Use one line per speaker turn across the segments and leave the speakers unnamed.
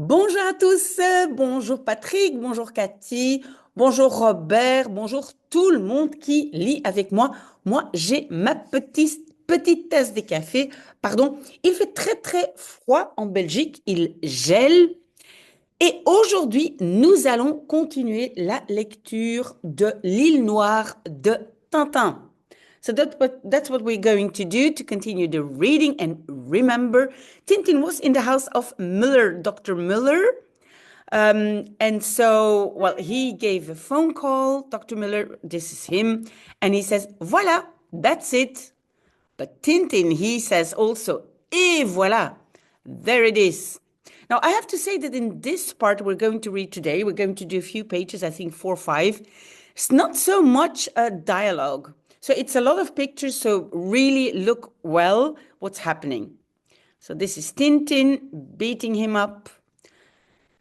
Bonjour à tous, bonjour Patrick, bonjour Cathy, bonjour Robert, bonjour tout le monde qui lit avec moi. Moi, j'ai ma petite tasse de café. Pardon, il fait très très froid en Belgique, il gèle. Et aujourd'hui, nous allons continuer la lecture de L'île Noire de Tintin. So that's what we're going to do to continue the reading. And remember, Tintin was in the house of Müller, Dr. Müller. And so, well, he gave a phone call, Dr. Müller, this is him, and he says, voilà, that's it. But Tintin, he says also, et voilà, there it is. Now, I have to say that in this part we're going to read today, we're going to do a few pages, I think 4 or 5. It's not so much a dialogue. So it's a lot of pictures, so really look well what's happening. So this is Tintin beating him up.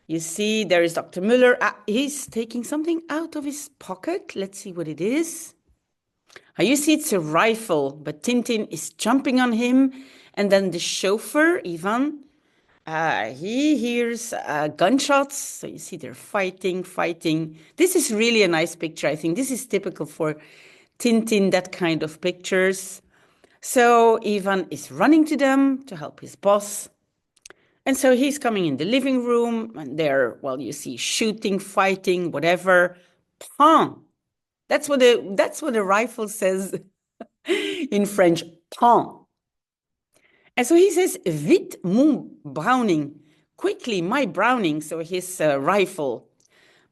You see, there is Dr. Müller. He's taking something out of his pocket. Let's see what it is. You see, it's a rifle, but Tintin is jumping on him. And then the chauffeur, Ivan, he hears gunshots. So you see, they're fighting. This is really a nice picture, I think. This is typical for Tintin, that kind of pictures. So Ivan is running to them to help his boss. And so he's coming in the living room, and there, well, you see shooting, fighting, whatever. Pan. That's what the rifle says in French. Pan. And so he says, vite mon Browning. Quickly, my Browning. So his rifle.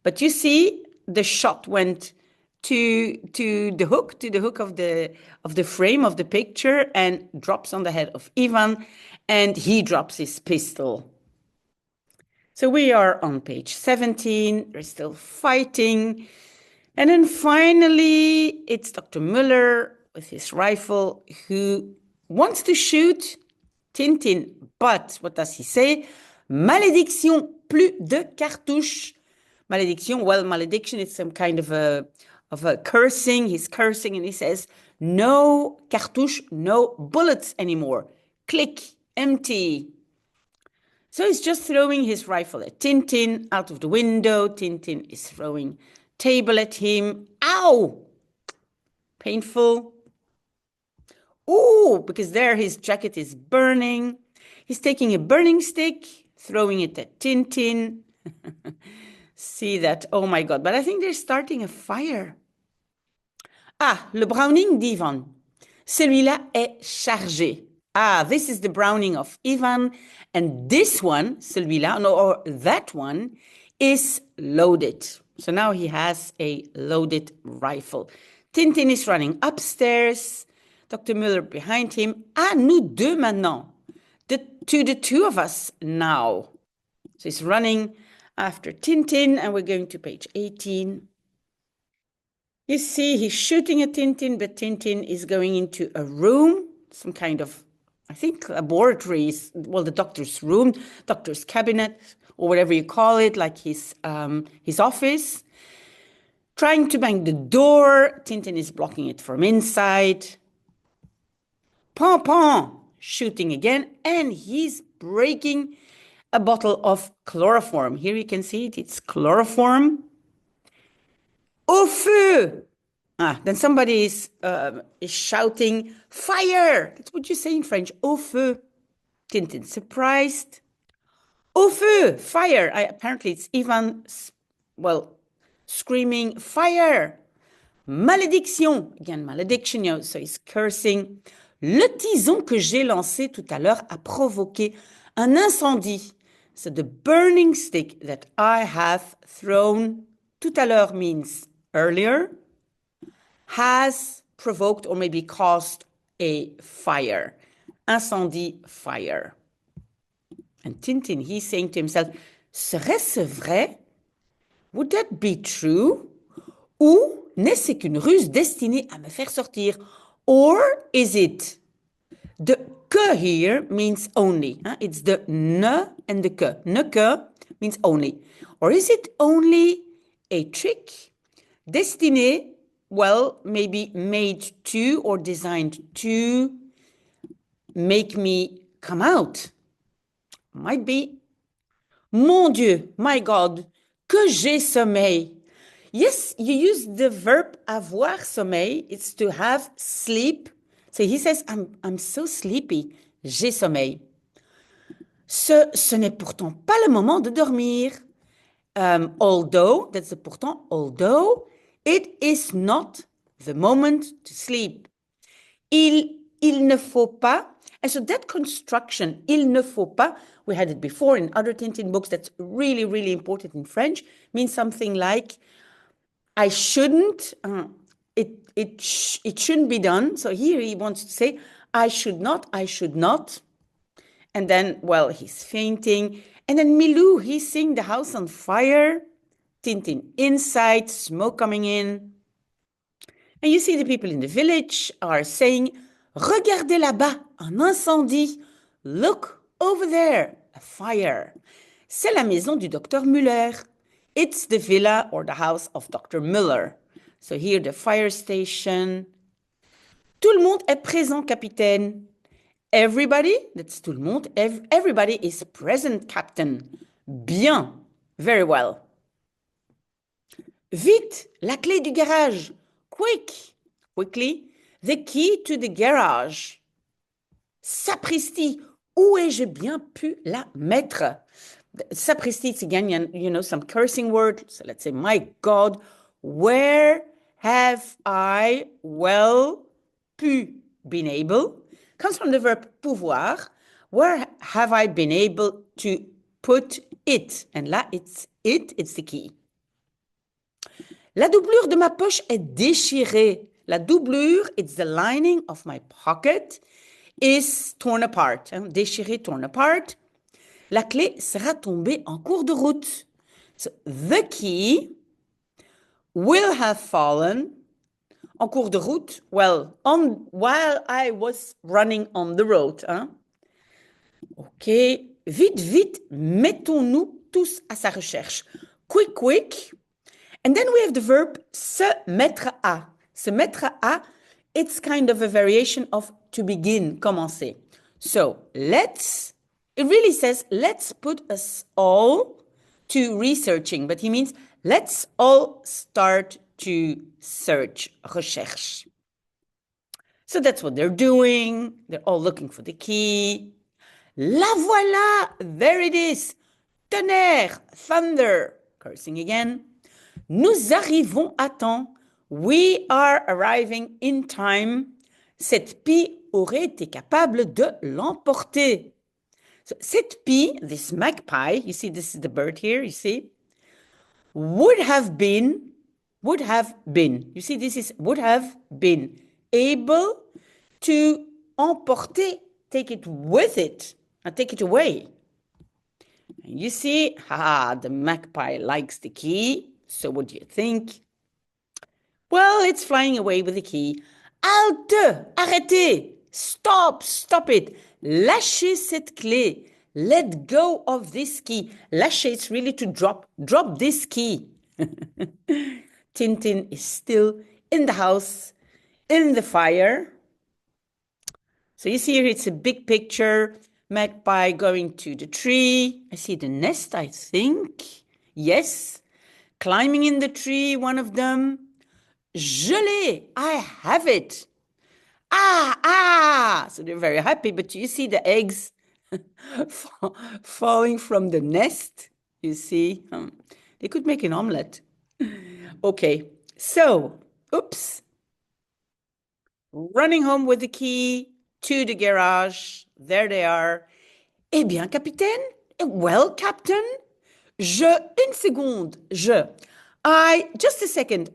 But you see, the shot went to the hook of the frame of the picture and drops on the head of Ivan, and he drops his pistol. So we are on page 17. They're still fighting. And then finally, it's Dr. Müller with his rifle who wants to shoot Tintin. But what does he say? Malédiction, plus de cartouches. Malédiction, well, malediction is some kind of a cursing. He's cursing and he says, no cartouche, no bullets anymore. Click, empty. So he's just throwing his rifle at Tintin out of the window. Tintin is throwing table at him. Ow! Painful. Ooh, because there his jacket is burning. He's taking a burning stick, throwing it at Tintin. See that? Oh my God. But I think they're starting a fire. Ah, le Browning d'Ivan. Celui-là est chargé. Ah, this is the Browning of Ivan. And this one, celui-là, no, or that one, is loaded. So now he has a loaded rifle. Tintin is running upstairs. Dr. Müller behind him. Ah, nous deux maintenant. To the two of us now. So he's running after Tintin, and we're going to page 18. You see, he's shooting at Tintin, but Tintin is going into a room, some kind of, I think, laboratory, well, the doctor's room, doctor's cabinet, or whatever you call it, like his office. Trying to bang the door. Tintin is blocking it from inside. Pom pom, shooting again, and he's breaking a bottle of chloroform. Here you can see it, it's chloroform. Au feu! Ah, then somebody is shouting, fire! That's what you say in French, au feu. Tintin surprised. Au feu, fire! Apparently it's Ivan, well, screaming, fire! Malédiction! Again, malediction, so he's cursing. Le tison que j'ai lancé tout à l'heure a provoqué un incendie. So the burning stick that I have thrown, tout à l'heure means earlier, has provoked or maybe caused a fire. Incendie, fire. And Tintin, he's saying to himself, serait-ce vrai? Would that be true? Ou n'est-ce qu'une ruse destinée à me faire sortir? Or is it? The que here means only. Huh? It's the ne and the que. Ne que means only. Or is it only a trick? Destiné, well, maybe made to or designed to make me come out. Might be. Mon Dieu, my God, que j'ai sommeil. Yes, you use the verb avoir sommeil. It's to have sleep. So he says, I'm so sleepy. J'ai sommeil. Ce n'est pourtant pas le moment de dormir. Although, that's the pourtant, although it is not the moment to sleep. Il ne faut pas, and so that construction, il ne faut pas, we had it before in other Tintin books, that's really, really important in French, means something like, I shouldn't, it shouldn't be done. So here he wants to say, I should not, I should not. And then, well, he's fainting. And then Milou, he's seeing the house on fire. Tintin inside, smoke coming in. And you see the people in the village are saying, regardez là-bas, un incendie. Look over there, a fire. C'est la maison du docteur Müller. It's the villa or the house of Dr. Müller. So here the fire station. Tout le monde est présent, capitaine. Everybody, that's tout le monde, everybody is present, captain. Bien, very well. Vite, la clé du garage. Quick, quickly, the key to the garage. Sapristi, où ai-je bien pu la mettre? Sapristi, it's again, you know, some cursing word. So let's say, my God, where have I, well, pu, been able? Comes from the verb pouvoir. Where have I been able to put it? And là, it's the key. La doublure de ma poche est déchirée. La doublure, it's the lining of my pocket, is torn apart. Déchiré, torn apart. La clé sera tombée en cours de route. So, the key will have fallen en cours de route. Well, while I was running on the road. Ok, vite, vite, mettons-nous tous à sa recherche. Quick, quick. And then we have the verb se mettre à. Se mettre à, it's kind of a variation of to begin, commencer. So it really says, let's put us all to researching, but he means, let's all start to search, recherche. So that's what they're doing. They're all looking for the key. La voilà, there it is. Tonnerre, thunder, cursing again. Nous arrivons à temps. We are arriving in time. Cette pie aurait été capable de l'emporter. So, cette pie, this magpie, you see, this is the bird here, you see, would have been, you see, this is would have been able to emporter, take it with it, and take it away. And you see, the magpie likes the key. So what do you think? Well, it's flying away with the key. Halte! Arrêtez! Stop! Stop it! Lâchez cette clé. Let go of this key. Lâchez, it's really to drop. Drop this key. Tintin is still in the house, in the fire. So you see here, it's a big picture. Magpie going to the tree. I see the nest, I think. Yes. Climbing in the tree, one of them. Je l'ai, I have it. So they're very happy, but you see the eggs falling from the nest. You see, they could make an omelette. Okay, so, oops. Running home with the key to the garage. There they are. Eh bien, capitaine? Well, captain? Une seconde. Just a second.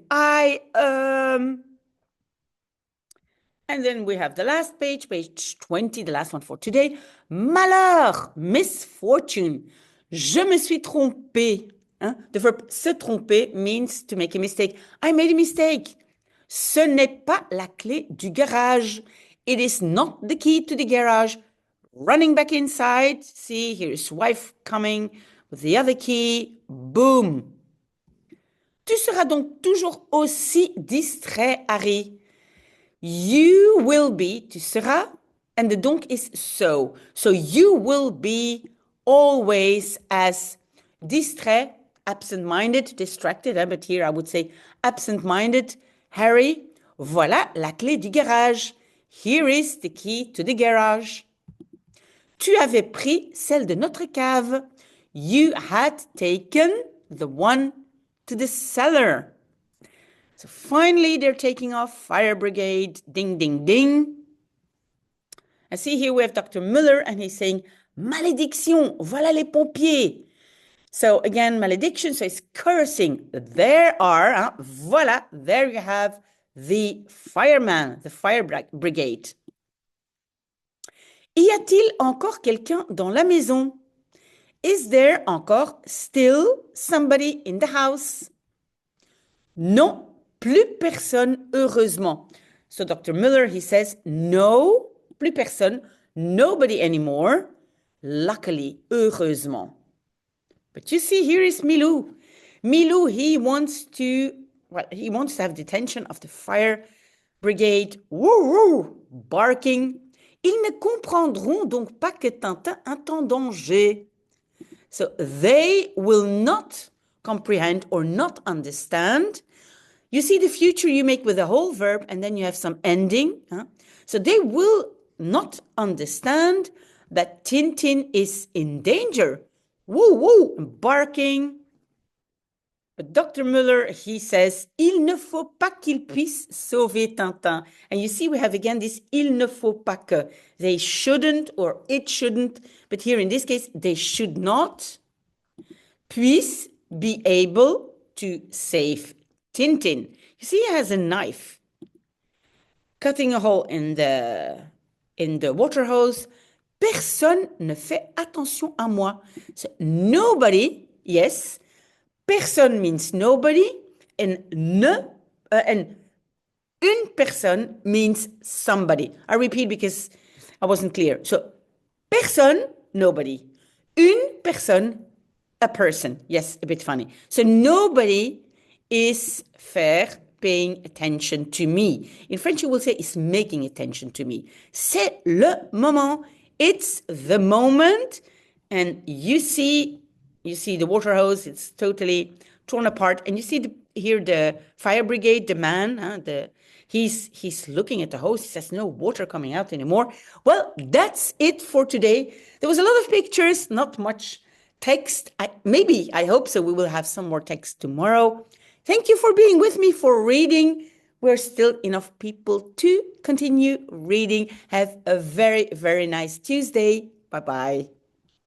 And then we have the last page 20, the last one for today. Malheur, misfortune. Je me suis trompé. The verb se tromper means to make a mistake. I made a mistake. Ce n'est pas la clé du garage. It is not the key to the garage. Running back inside. See, here's wife coming with the other key. Boom. Tu seras donc toujours aussi distrait, Harry. You will be, tu seras, and the donc is so. So you will be always as Distrait, absent-minded, distracted, hein, but here I would say absent-minded. Harry, voilà la clé du garage. Here is the key to the garage. Tu avais pris celle de notre cave. You had taken the one to the cellar. So finally, they're taking off. Fire brigade, ding, ding, ding. And see here we have Dr. Miller and he's saying, malédiction, voilà les pompiers. So again, malediction, so it's cursing. There are, hein, voilà, there you have the fireman, the fire brigade. Y a-t-il encore quelqu'un dans la maison? Is there encore still somebody in the house? Non, plus personne, heureusement. So Dr. Miller, he says, no, plus personne, nobody anymore. Luckily, heureusement. But you see, here is Milou. Milou, he wants to have the attention of the fire brigade. Woo, woo, barking. Ils ne comprendront donc pas que Tintin est en danger. So they will not comprehend or not understand. You see the future you make with a whole verb and then you have some ending. Huh? So they will not understand that Tintin is in danger. Woo, woo, barking. But Dr. Muller, he says, il ne faut pas qu'il puisse sauver Tintin. And you see, we have again this il ne faut pas que. They shouldn't or it shouldn't. But here in this case, they should not, puisse, be able to save Tintin. You see, he has a knife cutting a hole in the water hose. Personne ne fait attention à moi. So nobody, yes, personne means nobody, and and une personne means somebody. I repeat because I wasn't clear. So personne, nobody. Une personne, a person. Yes, a bit funny. So nobody is paying attention to me. In French, you will say is making attention to me. C'est le moment. It's the moment. And you see the water hose, it's totally torn apart. And you see here the fire brigade, the man, he's looking at the hose. He says, no water coming out anymore. Well, that's it for today. There was a lot of pictures, not much text. I hope so. We will have some more text tomorrow. Thank you for being with me for reading. We're still enough people to continue reading. Have a very, very nice Tuesday. Bye-bye.